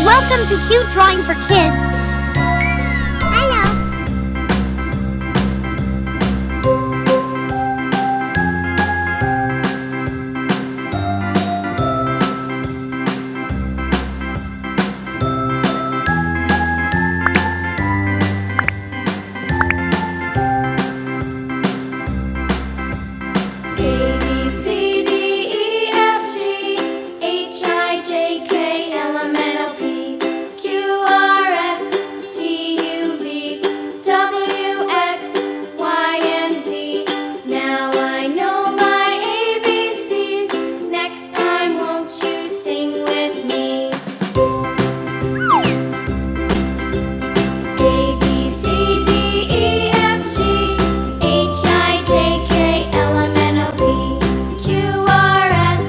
Welcome to Cute Drawing for Kids. Hello. A, B, C, D, E, F, G, H, I, J, K, L, M, N, O, P, Q, R, S, T, U, V, W, X, Y, and Z. Now I know my ABCs. Next time, won't you sing with me? A, B, C, D, E, F, G, H, I, J, K, L, M, N, O, P, Q, R, S,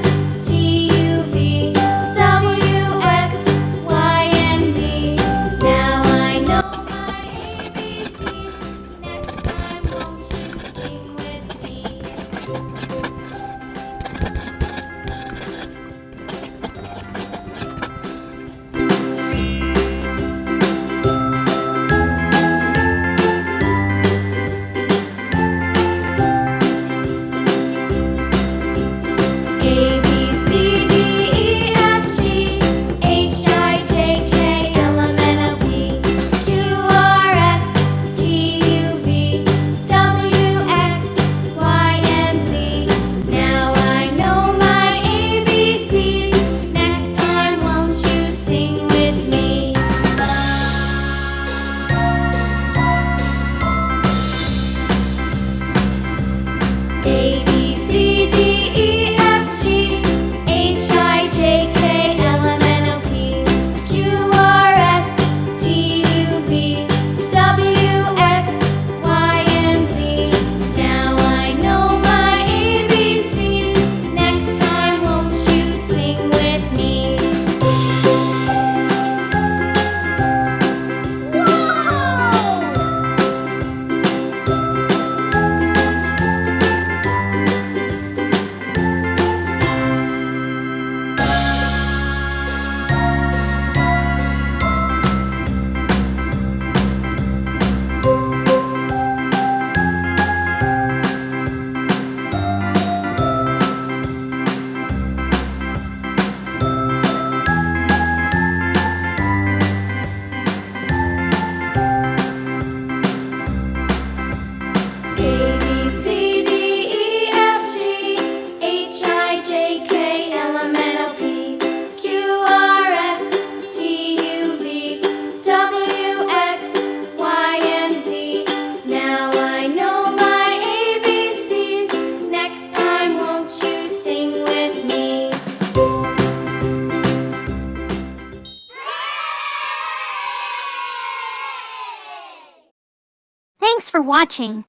T, U, V, W, X, Y, and Z. Now I know my ABCs. Next time, won't you sing with me? A, B, C, D, E, F, G, H, I, J, K, L, M, N, O, P, Q, R, S, T, U, V, W, X, Y, and Z. Now I know my ABCs. Next time, won't you sing with me? A, B, C, D, E, F, G, H, I, J, K, L, M, N, O, P, Q, R, S, T, U, V, W, X, Y, and Z. Now I know my ABCs. Next time, won't you sing with me? A, B, C, D, E, F, G, H, I, J, K, L, M, N, O, P, Q, R, S, T, U, V, W, X, Y, and Z. Now I know my ABCs. Next time, won't you sing with me? Thanks for watching.